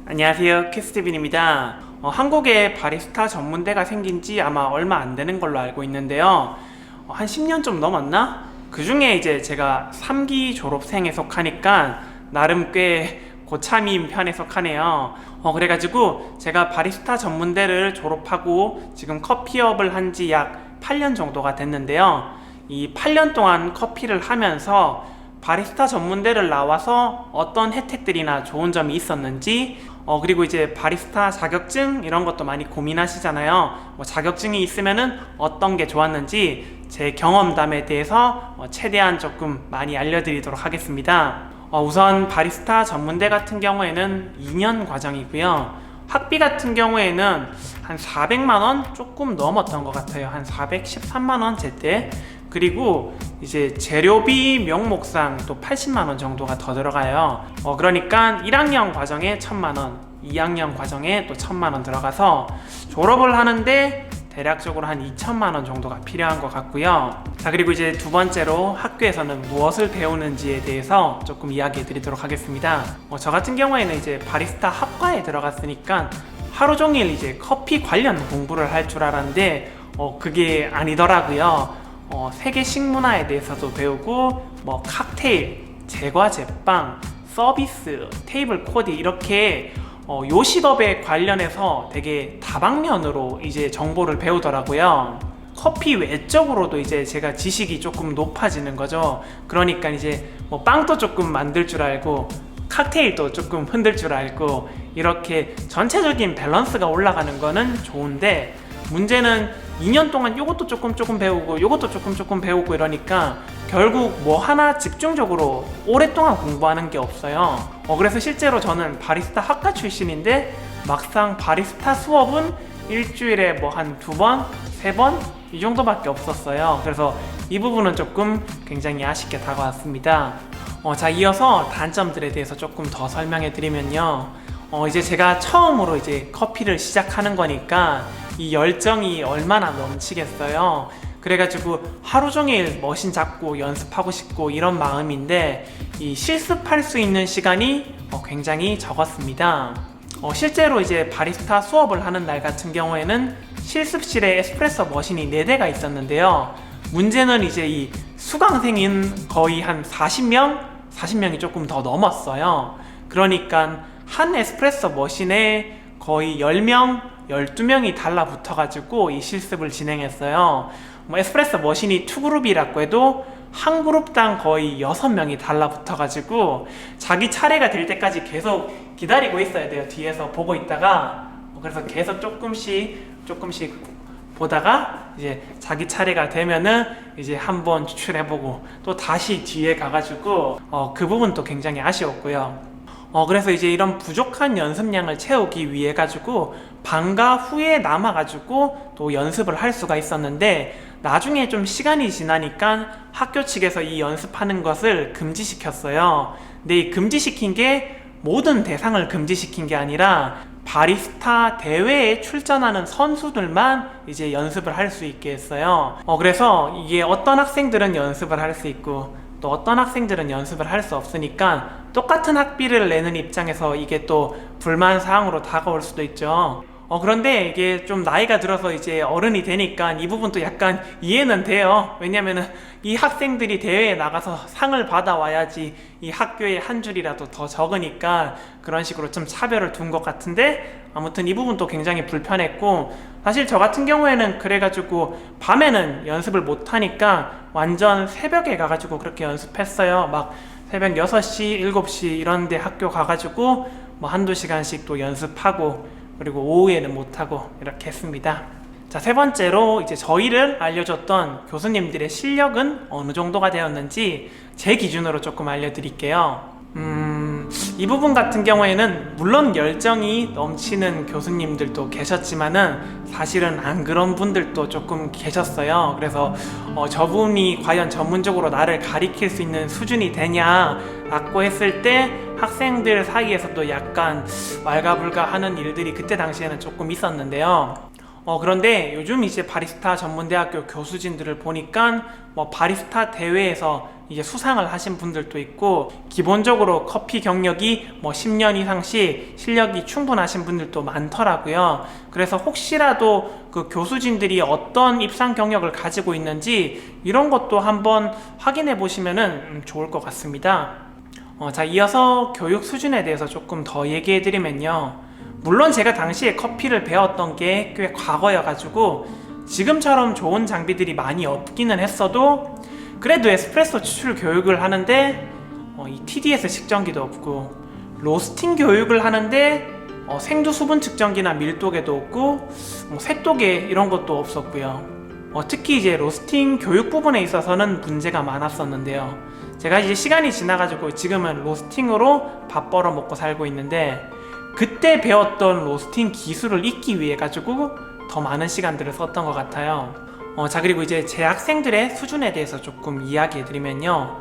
안녕하세요, 큐스티빈입니다. 한국에 바리스타 전문대가 생긴 지 아마 얼마 안 되는 걸로 알고 있는데요. 한 10년 좀 넘었나? 그 중에 이제 제가 3기 졸업생에 속하니까 나름 꽤 고참인 편에 속하네요. 그래가지고 제가 바리스타 전문대를 졸업하고 지금 커피업을 한 지 약 8년 정도가 됐는데요. 이 8년 동안 커피를 하면서 바리스타 전문대를 나와서 어떤 혜택들이나 좋은 점이 있었는지, 그리고 이제 바리스타 자격증 이런 것도 많이 고민하시잖아요. 자격증이 있으면은 어떤 게 좋았는지 제 경험담에 대해서 최대한 조금 많이 알려드리도록 하겠습니다. 우선 바리스타 전문대 같은 경우에는 2년 과정이고요. 학비 같은 경우에는 한 400만원 조금 넘었던 것 같아요. 한 413만원 제때. 그리고 이제 재료비 명목상 또 80만원 정도가 더 들어가요. 그러니까 1학년 과정에 1000만원, 2학년 과정에 또 1000만원 들어가서 졸업을 하는데 대략적으로 한 2천만원 정도가 필요한 것 같고요. 자, 그리고 이제 두 번째로 학교에서는 무엇을 배우는지에 대해서 조금 이야기해 드리도록 하겠습니다. 저 같은 경우에는 이제 바리스타 학과에 들어갔으니까 하루 종일 이제 커피 관련 공부를 할 줄 알았는데 그게 아니더라고요. 세계 식문화에 대해서도 배우고 칵테일, 제과 제빵, 서비스, 테이블 코디 이렇게 요식업에 관련해서 되게 다방면으로 이제 정보를 배우더라고요. 커피 외적으로도 이제 제가 지식이 조금 높아지는 거죠. 그러니까 이제 빵도 조금 만들 줄 알고 칵테일도 조금 흔들 줄 알고 이렇게 전체적인 밸런스가 올라가는 거는 좋은데, 문제는 2년 동안 요것도 조금 배우고 요것도 조금 배우고 이러니까 결국 뭐 하나 집중적으로 오랫동안 공부하는 게 없어요. 그래서 실제로 저는 바리스타 학과 출신인데 막상 바리스타 수업은 일주일에 뭐 한 2번, 3번 이 정도밖에 없었어요. 그래서 이 부분은 조금 굉장히 아쉽게 다가왔습니다. 자, 이어서 단점들에 대해서 조금 더 설명해 드리면요. 이제 제가 처음으로 이제 커피를 시작하는 거니까 이 열정이 얼마나 넘치겠어요. 그래가지고 하루 종일 머신 잡고 연습하고 싶고 이런 마음인데 이 실습할 수 있는 시간이 굉장히 적었습니다. 실제로 이제 바리스타 수업을 하는 날 같은 경우에는 실습실에 에스프레소 머신이 4대가 있었는데요. 문제는 이제 이 수강생인 거의 한 40명이 조금 더 넘었어요. 그러니까 한 에스프레소 머신에 거의 10명, 12명이 달라붙어가지고 이 실습을 진행했어요. 에스프레소 머신이 2그룹이라고 해도 한 그룹당 거의 6명이 달라붙어가지고 자기 차례가 될 때까지 계속 기다리고 있어야 돼요. 뒤에서 보고 있다가. 그래서 계속 조금씩 보다가 이제 자기 차례가 되면은 이제 한번 추출해보고 또 다시 뒤에 가가지고 그 부분도 굉장히 아쉬웠고요. 그래서 이제 이런 부족한 연습량을 채우기 위해 가지고 방과 후에 남아가지고 또 연습을 할 수가 있었는데, 나중에 좀 시간이 지나니까 학교 측에서 이 연습하는 것을 금지시켰어요. 근데 이 금지시킨 게 모든 대상을 금지시킨 게 아니라 바리스타 대회에 출전하는 선수들만 이제 연습을 할 수 있게 했어요. 그래서 이게 어떤 학생들은 연습을 할 수 있고 또 어떤 학생들은 연습을 할 수 없으니까 똑같은 학비를 내는 입장에서 이게 또 불만 사항으로 다가올 수도 있죠. 그런데 이게 좀 나이가 들어서 이제 어른이 되니까 이 부분도 약간 이해는 돼요. 왜냐면은 이 학생들이 대회에 나가서 상을 받아와야지 이 학교에 한 줄이라도 더 적으니까 그런 식으로 좀 차별을 둔 것 같은데, 아무튼 이 부분도 굉장히 불편했고, 사실 저 같은 경우에는 그래가지고 밤에는 연습을 못하니까 완전 새벽에 가가지고 그렇게 연습했어요. 막 새벽 6시, 7시 이런 데 학교 가가지고 뭐 한두 시간씩 또 연습하고, 그리고 오후에는 못하고 이렇게 했습니다. 자, 세 번째로 이제 저희를 알려줬던 교수님들의 실력은 어느 정도가 되었는지 제 기준으로 조금 알려드릴게요. 이 부분 같은 경우에는 물론 열정이 넘치는 교수님들도 계셨지만은 사실은 안 그런 분들도 조금 계셨어요. 그래서 저분이 과연 전문적으로 나를 가리킬 수 있는 수준이 되냐 라고 했을 때 학생들 사이에서도 약간 왈가불가 하는 일들이 그때 당시에는 조금 있었는데요. 그런데 요즘 이제 바리스타 전문대학교 교수진들을 보니까 바리스타 대회에서 이제 수상을 하신 분들도 있고, 기본적으로 커피 경력이 뭐 10년 이상씩 실력이 충분하신 분들도 많더라고요. 그래서 혹시라도 그 교수진들이 어떤 입상 경력을 가지고 있는지 이런 것도 한번 확인해 보시면은 좋을 것 같습니다. 자, 이어서 교육 수준에 대해서 조금 더 얘기해 드리면요, 물론 제가 당시에 커피를 배웠던 게 꽤 과거여가지고 지금처럼 좋은 장비들이 많이 없기는 했어도, 그래도 에스프레소 추출 교육을 하는데 이 TDS 측정기도 없고, 로스팅 교육을 하는데 생두 수분 측정기나 밀도계도 없고, 색도계 이런 것도 없었고요. 특히 이제 로스팅 교육 부분에 있어서는 문제가 많았었는데요. 제가 이제 시간이 지나가지고 지금은 로스팅으로 밥 벌어 먹고 살고 있는데, 그때 배웠던 로스팅 기술을 익기 위해 가지고 더 많은 시간들을 썼던 것 같아요. 자, 그리고 이제 제 학생들의 수준에 대해서 조금 이야기해 드리면요,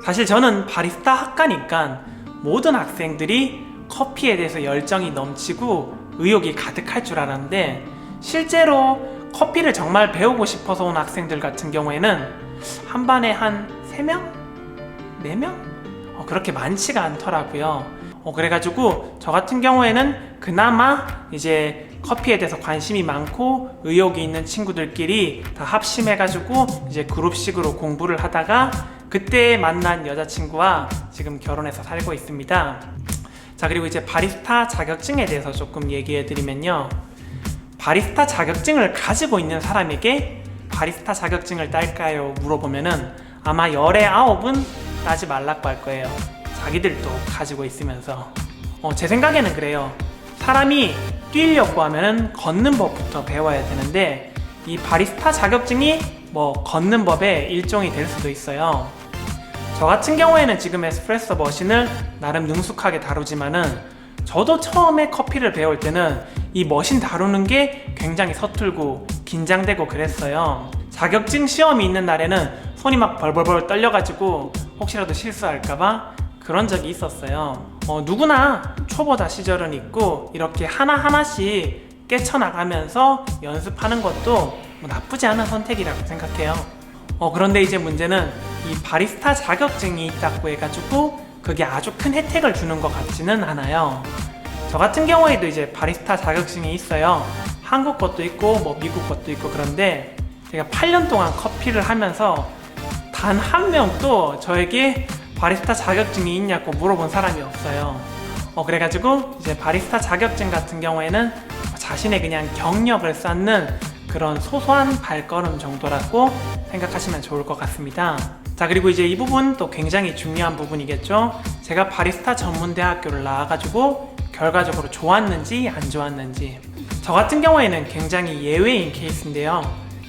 사실 저는 바리스타 학과니까 모든 학생들이 커피에 대해서 열정이 넘치고 의욕이 가득할 줄 알았는데, 실제로 커피를 정말 배우고 싶어서 온 학생들 같은 경우에는 한 반에 한 3명? 4명? 그렇게 많지가 않더라고요. 그래가지고 저 같은 경우에는 그나마 이제 커피에 대해서 관심이 많고 의욕이 있는 친구들끼리 다 합심해가지고 이제 그룹식으로 공부를 하다가 그때 만난 여자친구와 지금 결혼해서 살고 있습니다. 자, 그리고 이제 바리스타 자격증에 대해서 조금 얘기해 드리면요, 바리스타 자격증을 가지고 있는 사람에게 바리스타 자격증을 딸까요? 물어보면은 아마 열의 9은 따지 말라고 할 거예요. 자기들도 가지고 있으면서. 제 생각에는 그래요. 사람이 뛰려고 하면은 걷는 법부터 배워야 되는데, 이 바리스타 자격증이 뭐 걷는 법의 일종이 될 수도 있어요. 저 같은 경우에는 지금 에스프레소 머신을 나름 능숙하게 다루지만은, 저도 처음에 커피를 배울 때는 이 머신 다루는 게 굉장히 서툴고 긴장되고 그랬어요. 자격증 시험이 있는 날에는 손이 막 벌벌벌 떨려가지고 혹시라도 실수할까봐 그런 적이 있었어요. 누구나 초보자 시절은 있고, 이렇게 하나하나씩 깨쳐나가면서 연습하는 것도 뭐 나쁘지 않은 선택이라고 생각해요. 그런데 이제 문제는 이 바리스타 자격증이 있다고 해가지고 그게 아주 큰 혜택을 주는 것 같지는 않아요. 저 같은 경우에도 이제 바리스타 자격증이 있어요. 한국 것도 있고 뭐 미국 것도 있고, 그런데 제가 8년 동안 커피를 하면서 단 한 명도 저에게 바리스타 자격증이 있냐고 물어본 사람이 없어요. 그래가지고 이제 바리스타 자격증 같은 경우에는 자신의 그냥 경력을 쌓는 그런 소소한 발걸음 정도라고 생각하시면 좋을 것 같습니다. 자, 그리고 이제 이 부분 또 굉장히 중요한 부분이겠죠. 제가 바리스타 전문대학교를 나와가지고 결과적으로 좋았는지 안 좋았는지. 저 같은 경우에는 굉장히 예외인 케이스인데요,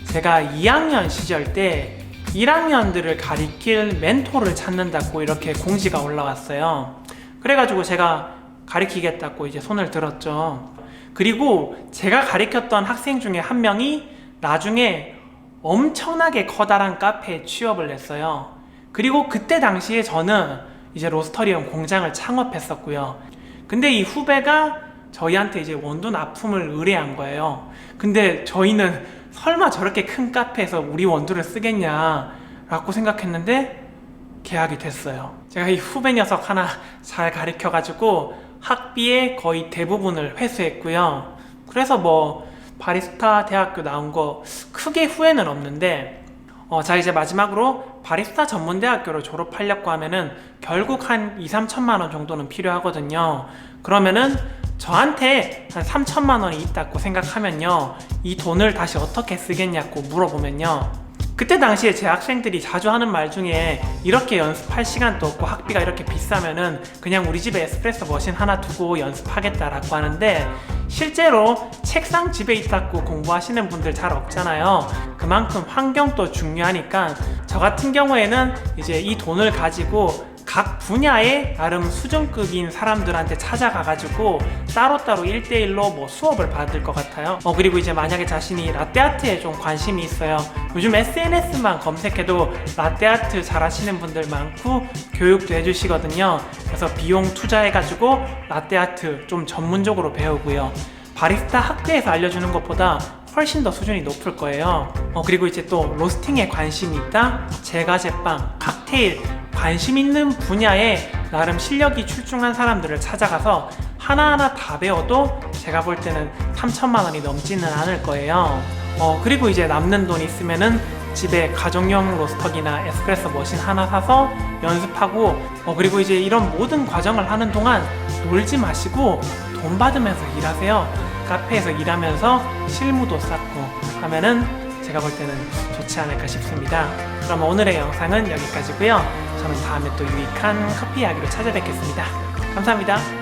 제가 2학년 시절 때 1학년들을 가리킬 멘토를 찾는다고 이렇게 공지가 올라왔어요. 그래가지고 제가 가리키겠다고 이제 손을 들었죠. 그리고 제가 가리켰던 학생 중에 한 명이 나중에 엄청나게 커다란 카페에 취업을 했어요. 그리고 그때 당시에 저는 이제 로스터리움 공장을 창업했었고요. 근데 이 후배가 저희한테 이제 원두 납품을 의뢰한 거예요. 근데 저희는 설마 저렇게 큰 카페에서 우리 원두를 쓰겠냐 라고 생각했는데 계약이 됐어요. 제가 이 후배 녀석 하나 잘 가르쳐가지고 학비의 거의 대부분을 회수했고요. 그래서 뭐 바리스타 대학교 나온 거 크게 후회는 없는데, 자, 이제 마지막으로 바리스타 전문대학교를 졸업하려고 하면은 결국 한 2-3천만 원 정도는 필요하거든요. 그러면은 저한테 한 3천만 원이 있다고 생각하면요, 이 돈을 다시 어떻게 쓰겠냐고 물어보면요, 그때 당시에 제 학생들이 자주 하는 말 중에 이렇게 연습할 시간도 없고 학비가 이렇게 비싸면은 그냥 우리 집에 에스프레소 머신 하나 두고 연습하겠다라고 하는데, 실제로 책상 집에 있다고 공부하시는 분들 잘 없잖아요. 그만큼 환경도 중요하니까 저 같은 경우에는 이제 이 돈을 가지고 각 분야의 나름 수준급인 사람들한테 찾아가가지고 따로따로 1대1로 뭐 수업을 받을 것 같아요. 그리고 이제 만약에 자신이 라떼아트에 좀 관심이 있어요. 요즘 SNS만 검색해도 라떼아트 잘하시는 분들 많고 교육도 해주시거든요. 그래서 비용 투자해가지고 라떼아트 좀 전문적으로 배우고요. 바리스타 학교에서 알려주는 것보다 훨씬 더 수준이 높을 거예요. 그리고 이제 또 로스팅에 관심이 있다, 제과 제빵, 칵테일 디테일, 관심 있는 분야에 나름 실력이 출중한 사람들을 찾아가서 하나하나 다 배워도 제가 볼 때는 3천만 원이 넘지는 않을 거예요. 그리고 이제 남는 돈 있으면은 집에 가정용 로스터기나 에스프레소 머신 하나 사서 연습하고, 그리고 이제 이런 모든 과정을 하는 동안 놀지 마시고 돈 받으면서 일하세요. 카페에서 일하면서 실무도 쌓고 하면은 제가 볼 때는 좋지 않을까 싶습니다. 그럼 오늘의 영상은 여기까지고요. 저는 다음에 또 유익한 커피 이야기로 찾아뵙겠습니다. 감사합니다.